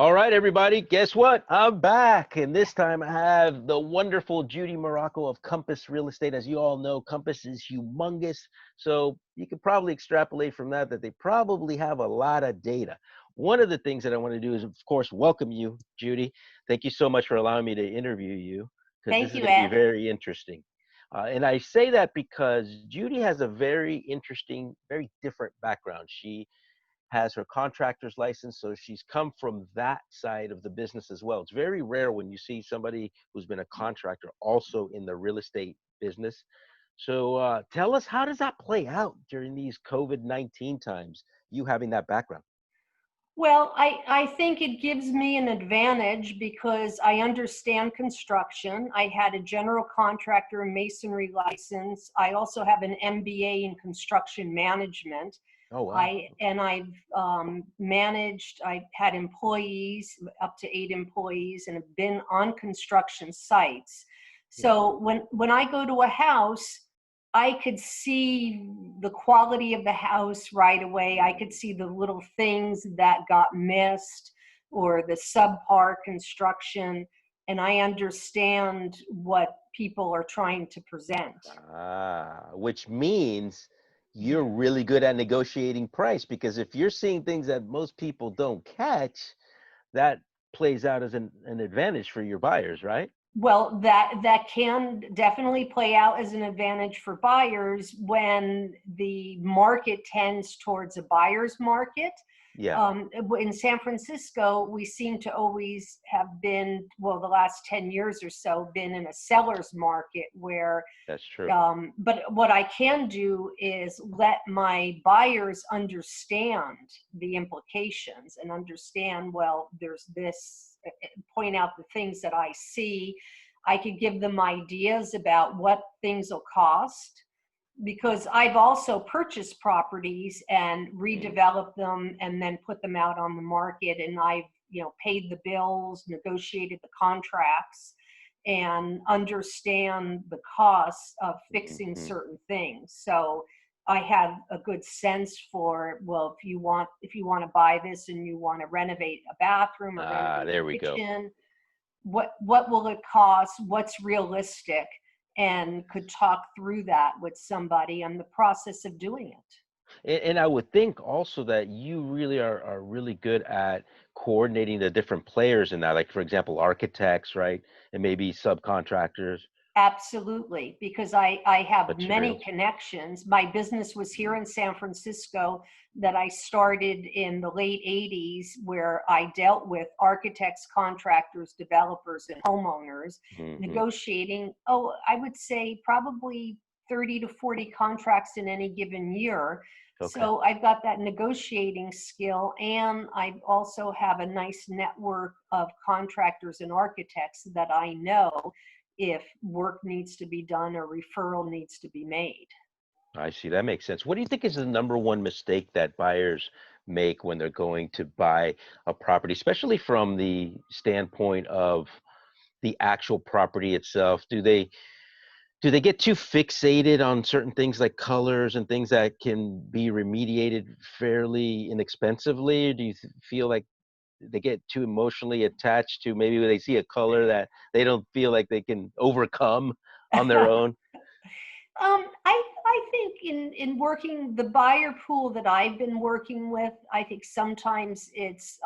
All right, everybody, guess what? I'm back. And this time I have the wonderful Judymarrocco of Compass Real Estate. As you all know, Compass is humongous. So you can probably extrapolate from that they probably have a lot of data. One of the things that I want to do is, of course, welcome you, Judy. Thank you so much for allowing me to interview you, because this Thank is you, going to be Ed. very interesting. And I say that because Judy has a very interesting, very different background. She has her contractor's license, so she's come from that side of the business as well. It's very rare when you see somebody who's been a contractor also in the real estate business. So tell us, how does that play out during these COVID-19 times, you having that background? Well, I think it gives me an advantage because I understand construction. I had a general contractor and masonry license. I also have an MBA in construction management. Oh, wow. I've managed. I've had employees, up to 8 employees, and have been on construction sites. Yeah. So when I go to a house, I could see the quality of the house right away. I could see the little things that got missed or the subpar construction, and I understand what people are trying to present. Which means you're really good at negotiating price, because if you're seeing things that most people don't catch, that plays out as an advantage for your buyers, right? Well, that can definitely play out as an advantage for buyers when the market tends towards a buyer's market. Yeah, In San Francisco, we seem to always have been, well, the last 10 years or so, been in a seller's market where that's true. but what I can do is let my buyers understand the implications and understand, well, there's this, point out the things that I see. I could give them ideas about what things will cost, because I've also purchased properties and redeveloped them and then put them out on the market, and I've, paid the bills, negotiated the contracts, and understand the costs of fixing Mhm. certain things. So I have a good sense for, well, if you want to buy this and you want to renovate a bathroom or renovate There we a go. kitchen, what will it cost? What's realistic? And could talk through that with somebody on the process of doing it. And I would think also that you really are really good at coordinating the different players in that, like for example, architects, right? And maybe subcontractors, Absolutely, because I have many materials. connections. My business was here in San Francisco that I started in the late 80s, where I dealt with architects, contractors, developers, and homeowners, Hmm. negotiating, I would say probably 30 to 40 contracts in any given year. Okay. So I've got that negotiating skill, and I also have a nice network of contractors and architects that I know if work needs to be done or referral needs to be made. I see. That makes sense. What do you think is the number one mistake that buyers make when they're going to buy a property, especially from the standpoint of the actual property itself? Do they get too fixated on certain things like colors and things that can be remediated fairly inexpensively? Or do you feel like they get too emotionally attached to, maybe they see a color that they don't feel like they can overcome on their own? I think in working the buyer pool that I've been working with, I think sometimes it's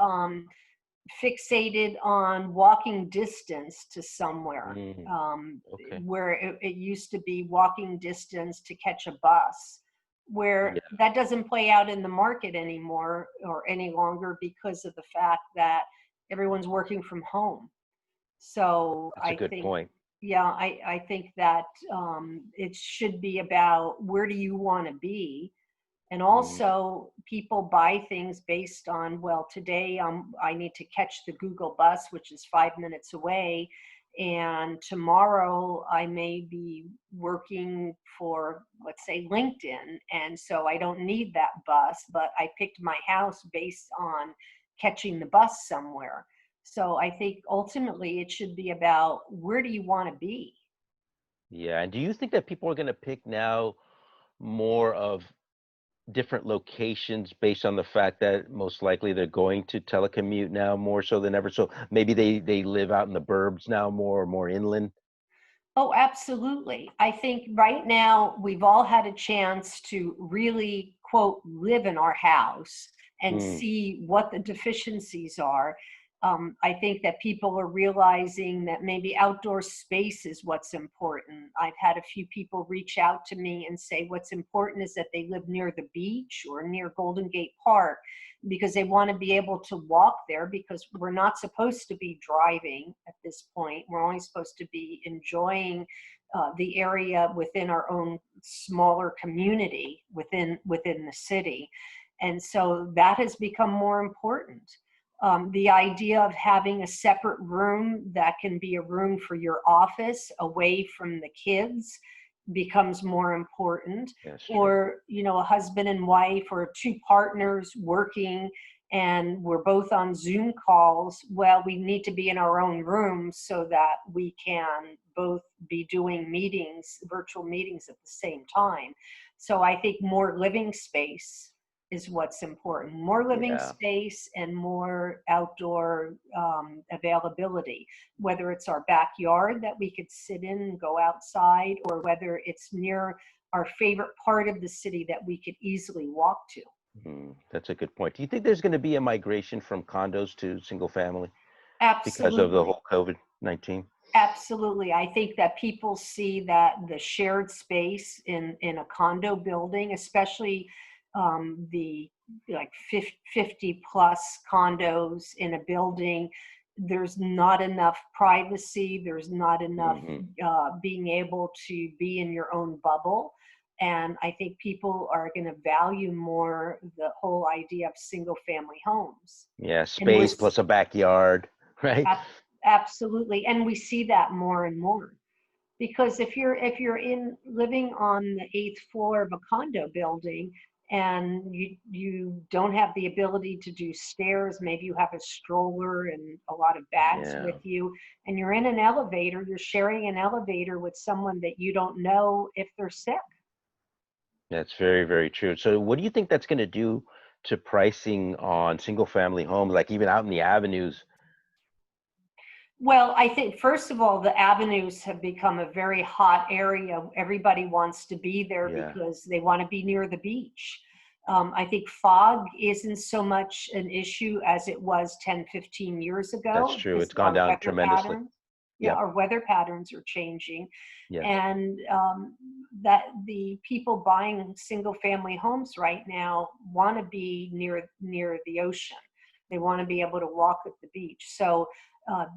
fixated on walking distance to somewhere, Mm, okay. where it used to be walking distance to catch a bus, where Yeah, that doesn't play out in the market anymore or any longer because of the fact that everyone's working from home. So that's a I good think, point. yeah, I think that it should be about where do you want to be, and Mm, also people buy things based on, well, today I need to catch the Google bus, which is 5 minutes away, and tomorrow I may be working for, let's say, LinkedIn, and so I don't need that bus, but I picked my house based on catching the bus somewhere. So I think ultimately it should be about where do you want to be? yeah. And do you think that people are going to pick now more of different locations based on the fact that most likely they're going to telecommute now more so than ever? So maybe they live out in the burbs now more or more inland? Oh, absolutely. I think right now we've all had a chance to really, quote, live in our house and Mm, see what the deficiencies are. I think that people are realizing that maybe outdoor space is what's important. I've had a few people reach out to me and say what's important is that they live near the beach or near Golden Gate Park because they want to be able to walk there because we're not supposed to be driving at this point. We're only supposed to be enjoying the area within our own smaller community within the city. And so that has become more important. The idea of having a separate room that can be a room for your office away from the kids becomes more important. that's true. Or a husband and wife or two partners working and we're both on Zoom calls. Well, we need to be in our own rooms so that we can both be doing meetings, virtual meetings at the same time. So I think more living space is what's important. More living Yeah. space and more outdoor availability, whether it's our backyard that we could sit in and go outside, or whether it's near our favorite part of the city that we could easily walk to. That's a good point. Do you think there's going to be a migration from condos to single family because of the Absolutely. whole COVID-19? Absolutely. I think that people see that the shared space in a condo building, especially the like 50 plus condos in a building, there's not enough privacy. There's not enough Hmm. being able to be in your own bubble. And I think people are going to value more the whole idea of single family homes. Yeah, And space plus a backyard, right? absolutely, and we see that more and more because if you're in living on the eighth floor of a condo building and you don't have the ability to do stairs, maybe you have a stroller and a lot of bags with Yeah, you, and you're in an elevator, you're sharing an elevator with someone that you don't know if they're sick. that's very, very true. So what do you think that's going to do to pricing on single family homes, like even out in the avenues? Well, I think first of all, the avenues have become a very hot area. Everybody wants to be there Yeah, because they want to be near the beach. I think fog isn't so much an issue as it was 10, 15 years that's ago true. because It's gone our down weather tremendously. patterns, yeah, Yep. our weather patterns are changing. Yes. And that the people buying single family homes right now want to be near the ocean. They want to be able to walk at the beach. So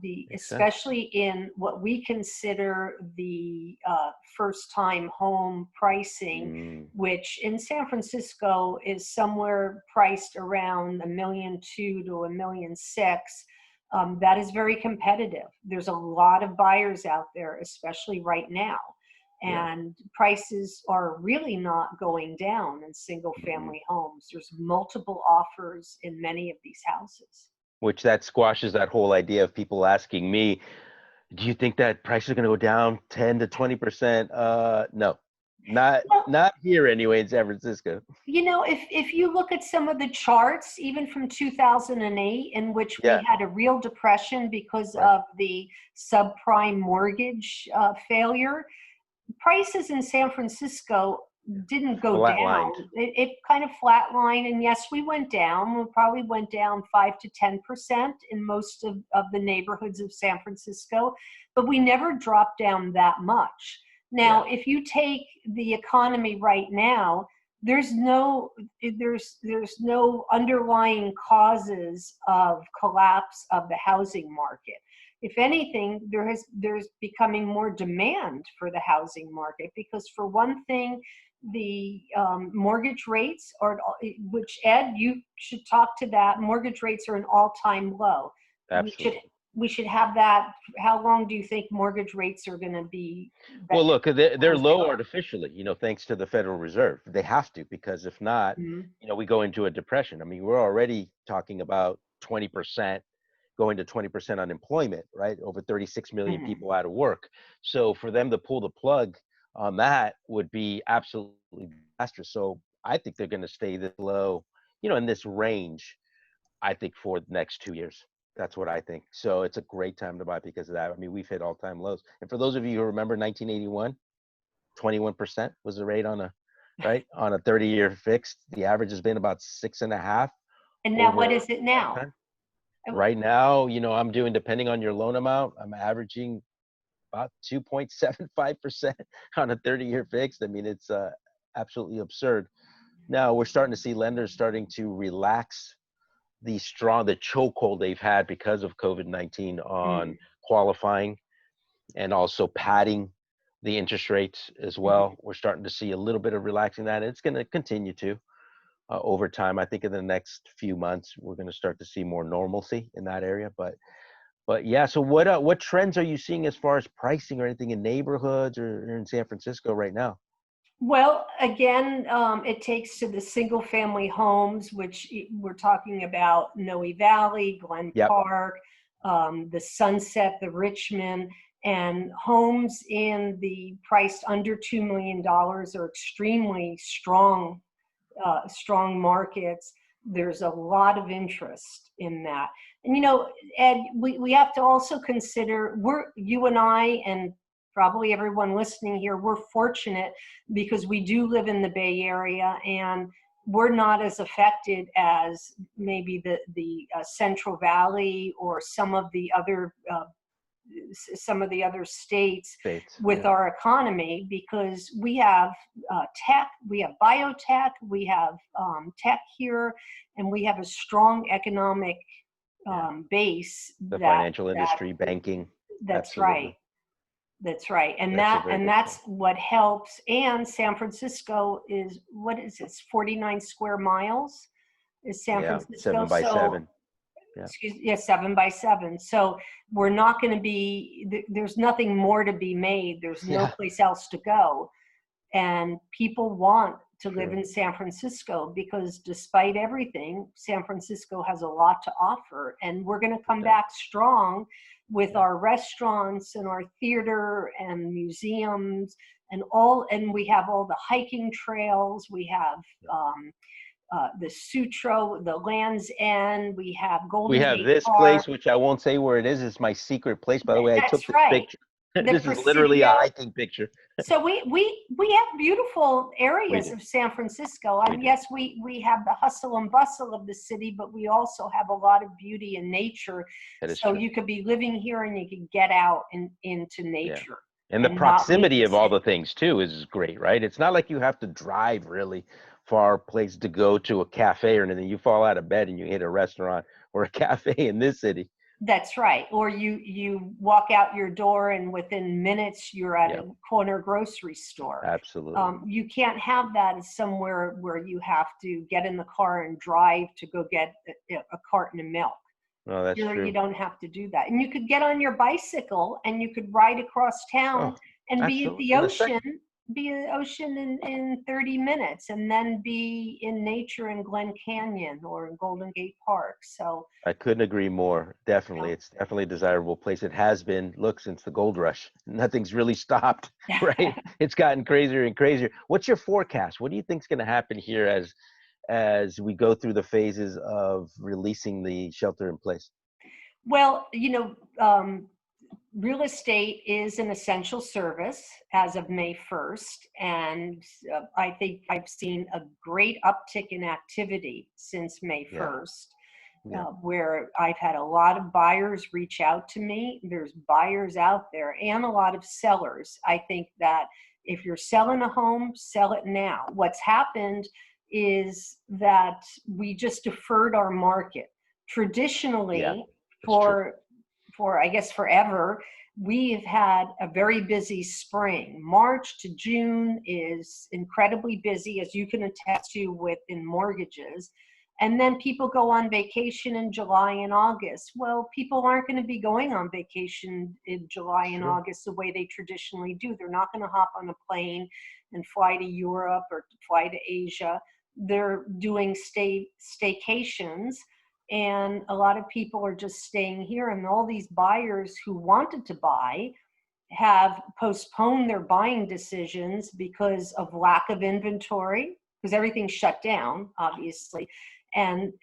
the Makes sense. especially in what we consider the first time home pricing, Mm, which in San Francisco is somewhere priced around 1,200,000 to 1,600,000. That is very competitive. There's a lot of buyers out there, especially right now. yeah. And prices are really not going down in single Hmm. family homes. There's multiple offers in many of these houses. Which that squashes that whole idea of people asking me, do you think that prices are going to go down 10 to 20%? No, not Well, not here anyway in San Francisco. if you look at some of the charts, even from 2008, in which Yeah, we had a real depression because right. of the subprime mortgage failure, prices in San Francisco didn't go down. Flatlined. It kind of flatlined, and yes, we went down. We probably went down 5 to 10% in most of the neighborhoods of San Francisco, but we never dropped down that much. Now, Yeah. if you take the economy right now, there's no there's no underlying causes of collapse of the housing market. If anything, there's becoming more demand for the housing market because, for one thing, the mortgage rates are, which Ed, you should talk to that. Mortgage rates are an all-time low. We should Absolutely. we should have that. How long do you think mortgage rates are going to be that Well, look, they're as they low are? artificially, thanks to the Federal Reserve. They have to, because if not, Mhm. we go into a depression. I mean, we're already talking about 20% going to 20% unemployment, right? Over 36 million Mhm. people out of work. So for them to pull the plug on that would be absolutely disastrous. So I think they're going to stay this low, in this range, I think, for the next 2 years. That's what I think. So it's a great time to buy because of that. I mean, we've hit all-time lows. And for those of you who remember 1981, 21% was the rate on a right on a 30-year fixed. The average has been about 6.5 And now what over is it that now? time. Right now, I'm doing, depending on your loan amount, I'm averaging about 2.75% on a 30-year fixed. I mean, it's absolutely absurd. Now we're starting to see lenders starting to relax the chokehold they've had because of COVID-19 on Mm, qualifying and also padding the interest rates as mhm. well. We're starting to see a little bit of relaxing that. It's going to continue to over time. I think in the next few months we're going to start to see more normalcy in that area. But yeah. So what trends are you seeing as far as pricing or anything in neighborhoods or in San Francisco right now? Well, again, it takes to the single family homes, which we're talking about Noe Valley, Glen Yep. Park, the Sunset, the Richmond, and homes in the priced under $2 million are extremely strong markets. There's a lot of interest in that. And, Ed, we have to also consider, you and I, and probably everyone listening here, we're fortunate because we do live in the Bay Area, and we're not as affected as maybe the Central Valley or some of the other states States. with Yeah. our economy, because we have tech, we have biotech, we have tech here, and we have a strong economic Yeah. base The that financial that industry, banking. that's right. Absolutely. That's right. And That's a very good that's point. what helps. And San Francisco is, what is it, 49 square miles is San Yeah. Francisco. Seven by So seven. Yeah. yeah, 7 by 7. So we're not going to be, there's nothing more to be made. There's no Yeah. place else to go. And people want to live True. in San Francisco because despite everything, San Francisco has a lot to offer. And we're going to It come does. back strong with Yeah. our restaurants and our theater and museums and we have all the hiking trails. We have Yeah. the Sutro, the Land's End. We have We Golden have Gate this Park. place, which I won't say where it is. It's my secret place. By the way, I That's took this right. picture. The This is literally a Presidio. hiking picture. So we have beautiful We areas do. of San Francisco. We And do. yes, we have the hustle and bustle of the city, but we also have a lot of beauty and nature. That is So true. you could be living here and you could get out into Yeah. nature And the and not leave proximity the of all city. the things too is great, right? It's not like you have to drive really far place to go to a cafe or anything. You fall out of bed and you hit a restaurant or a cafe in this city. That's right. Or you walk out your door and within minutes you're at Yeah, a corner grocery store. absolutely. You can't have that as somewhere where you have to get in the car and drive to go get a carton of milk. No, that's Here, you true. don't have to do that. And you could get on your bicycle and you could ride across Oh, town and absolutely. In a second. be at the ocean in 30 minutes and then be in nature in Glen Canyon or in Golden Gate Park. So, I couldn't agree more. Definitely. you It's definitely a desirable place. It has been, look, since the gold rush. Nothing's really stopped, know. right? It's gotten crazier and crazier. What's your forecast? What do you think's going to happen here as we go through the phases of releasing the shelter in place? Well, real estate is an essential service as of May 1st. And I think I've seen a great uptick in activity since May Yeah. 1st, Yeah. where I've had a lot of buyers reach out to me. There's buyers out there and a lot of sellers. I think that if you're selling a home, sell it now. What's happened is that we just deferred our market. Yeah. Traditionally, It's true. for I guess forever, we've had a very busy spring. March to June is incredibly busy, as you can attest to with in mortgages. And then people go on vacation in July and August. Well, people aren't going to be going on vacation in July It's and true. August the way they traditionally do. They're not going to hop on a plane and fly to Europe or fly to Asia. They're doing staycations, and a lot of people are just staying here. And all these buyers who wanted to buy have postponed their buying decisions because of lack of inventory, because everything's shut down, obviously. And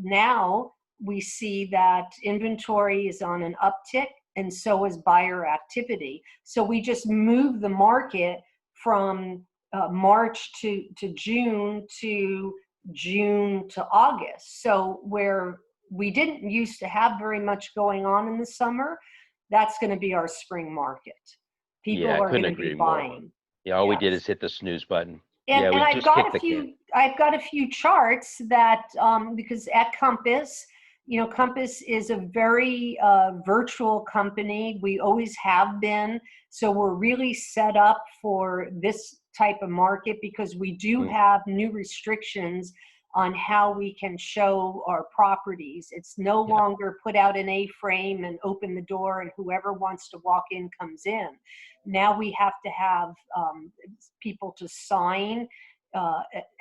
now we see that inventory is on an uptick, and so is buyer activity. So we just moved the market from March to June to June to August. So where we didn't used to have very much going on in the summer, that's going to be our spring market. People Yeah, I are couldn't going to agree be more. buying. Yeah, all we did Yes. is hit the snooze button. And Yeah, and we I've just got kicked a the can. few charts that because at Compass, Compass is a very virtual company. We always have been, so we're really set up for this type of market because we do Mm, have new restrictions on how we can show our properties. It's no yeah, longer put out an A-frame and open the door and whoever wants to walk in comes in. Now we have to have people to sign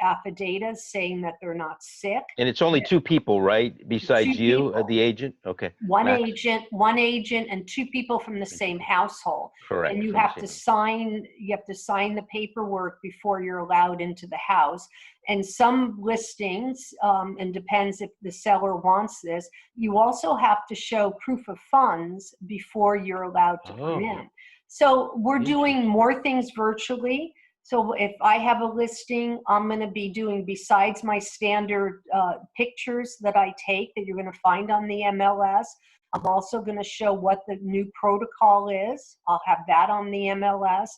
affidavits saying that they're not sick. and it's only two people, right? Two Besides you, people, the agent. Okay, one max. agent, one agent, and two people from the same household. And Correct, you from the have to same. sign. You have to sign the paperwork before you're allowed into the house. And some listings, and depends if the seller wants this, you also have to show proof of funds before you're allowed to come Oh, in. So we're doing interesting. more things virtually. So if I have a listing, I'm going to be doing, besides my standard pictures that I take that you're going to find on the MLS, I'm also going to show what the new protocol is. I'll have that on the MLS.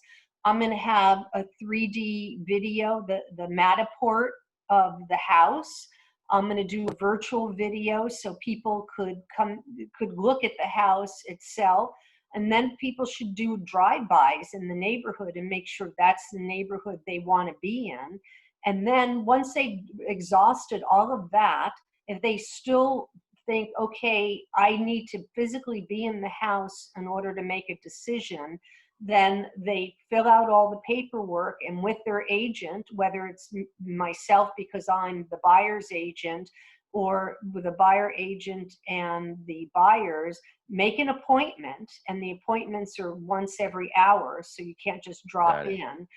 I'm going to have a 3D video, the Matterport of the house. I'm going to do a virtual video so people could look at the house itself. And then people should do drive-bys in the neighborhood and make sure that's the neighborhood they want to be in. And then once they've exhausted all of that, if they still think, okay, I need to physically be in the house in order to make a decision, then they fill out all the paperwork, and with their agent, whether it's myself because I'm the buyer's agent, or with a buyer agent and the buyers, make an appointment, and the appointments are once every hour, so you can't just drop Got it. in,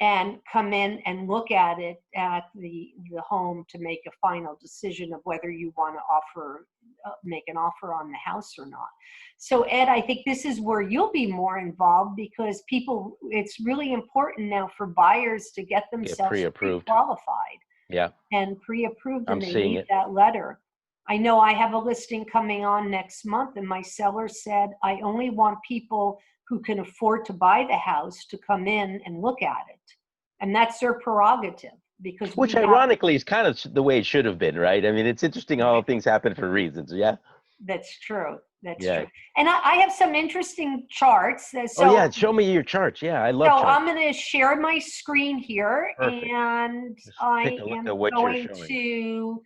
and come in and look at it at the home to make a final decision of whether you want to make an offer on the house or not. So Ed, I think this is where you'll be more involved because it's really important now for buyers to get Get themselves pre-approved. pre-qualified Yeah, and pre-approved, I'm and they seeing need it. that letter. I know I have a listing coming on next month, and my seller said, I only want people who can afford to buy the house to come in and look at it. And that's their prerogative because Which we have, ironically is kind of the way it should have been, right? I mean, it's interesting how things happen for reasons. Yeah. that's true. That's Yeah. true. And I have some interesting charts. Oh yeah, show me your charts. Yeah, I love So I'm charts. going to share my screen here, Perfect. and Let's take I a look am at what you're going showing. to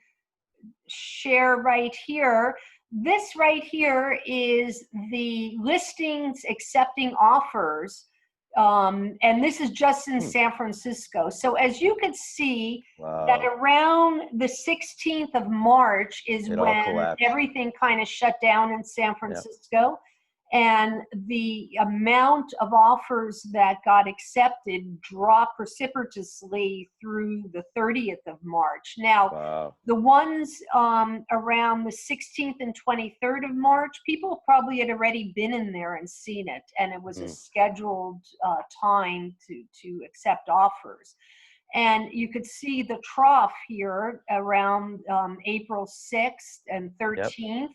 share right here. This right here is the listings accepting offers. And this is just in Hmm. San Francisco. So as you can see, that Wow. around the 16th of March is It all when collapsed. everything kind of shut down in San Yeah. Francisco. And the amount of offers that got accepted dropped precipitously through the 30th of March. Now, Wow. the ones around the 16th and 23rd of March, people probably had already been in there and seen it, and it was a Mm. scheduled time to accept offers. And you could see the trough here around April 6th and Yep. 13th.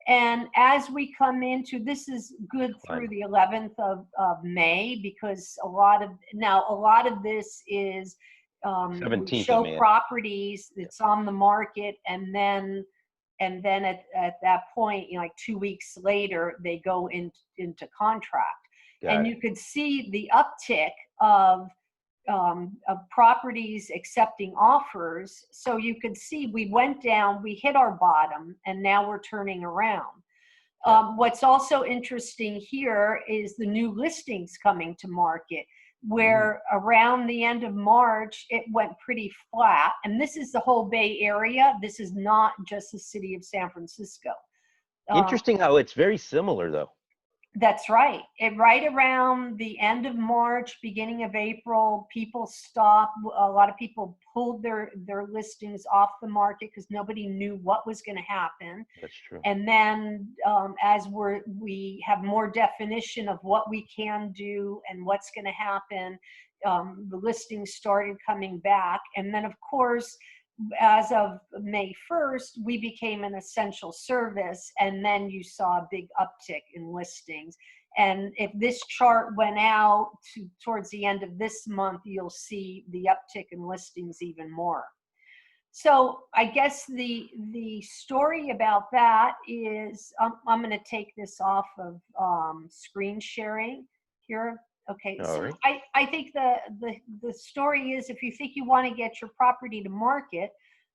And as we come into, this is good through Climb. the 11th of May, because a lot of this is we 17th of show May. properties, Yep. it's on the market, and then at that point, 2 weeks later, they go into contract. Got And it. you could see the uptick of properties accepting offers. So you could see we went down, we hit our bottom, and now we're turning around. Yeah. What's also interesting here is the new listings coming to market, where around the end of March, it went pretty flat. And this is the whole Bay Area. This is not just the city of San Francisco. Um, Interesting how it's very similar though. That's right. Right around the end of March, beginning of April, people stopped. A lot of people pulled their listings off the market because nobody knew what was going to happen. That's true. And then as we have more definition of what we can do and what's going to happen, the listings started coming back. And then, of course, as of May 1st, we became an essential service, and then you saw a big uptick in listings. And if this chart went out towards the end of this month, you'll see the uptick in listings even more. So I guess the story about that is, I'm going to take this off of screen sharing here. Okay, All so right. I think the story is, if you think you want to get your property to market,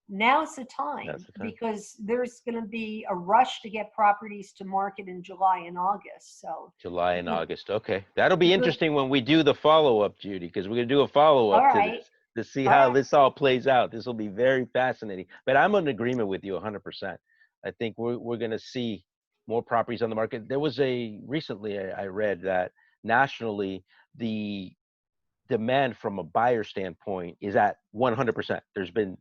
now's the That's time, the time. because there's going to be a rush to get properties to market in July and August. So July the and good, August. Okay. That'll the be good. interesting when we do the follow-up, Judy, because we're going to do a All follow-up to right, this to see all how right, this all plays out. This will be very fascinating. But I'm in agreement with you 100%. I think we're going to see more properties on the market. There was recently I read that nationally the demand from a buyer standpoint is at 100%. There's been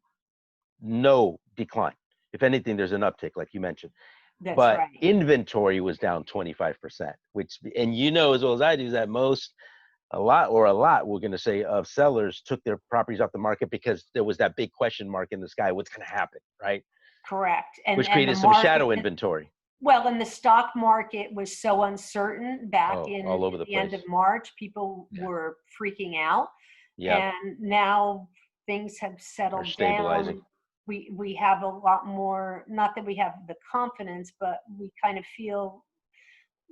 no decline. If anything, there's an uptick, like you mentioned. that's But right. inventory was down 25%, which, and you know as well as I do, is that a lot, we're going to say, of sellers took their properties off the market because there was that big question mark in the sky. What's going to happen, right? Correct. Which And the created some market, shadow inventory. well, and the stock market was so uncertain back Oh, in all over at the the end place. of March. People Yeah. were freaking out, Yep. and now things have Are settled stabilizing. down. We have a lot more, not that we have the confidence, but we kind of feel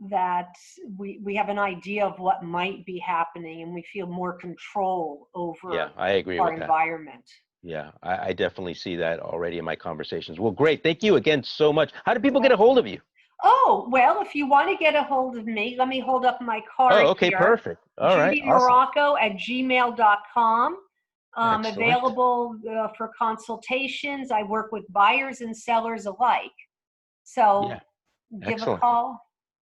that we have an idea of what might be happening, and we feel more control Yeah, over I agree our with that. environment. Yeah, I definitely see that already in my conversations. Well, great. Thank you again so much. How do people get a hold of you? Oh, well, if you want to get a hold of me, let me hold up my Oh, card okay, here. perfect. All right, awesome. JudyMorocco@gmail.com. Excellent. Available for consultations. I work with buyers and sellers alike. So Yeah, give a excellent. call.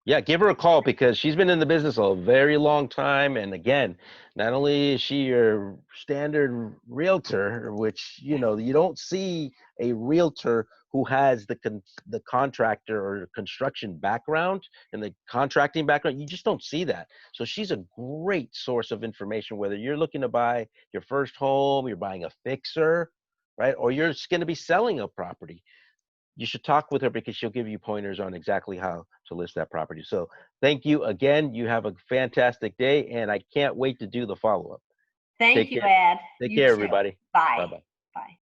Yeah, give her a call because she's been in the business a very long time. And again, not only is she your standard realtor, which you don't see a realtor who has the contractor or construction background and the contracting background. You just don't see that. So she's a great source of information, whether you're looking to buy your first home, you're buying a fixer, right, or you're just going to be selling a property. You should talk with her because she'll give you pointers on exactly how to list that property. So thank you again. You have a fantastic day, and I can't wait to do the follow up. Thank Take you, care. Ed. Take You care, too. everybody. Bye Bye. bye. Bye.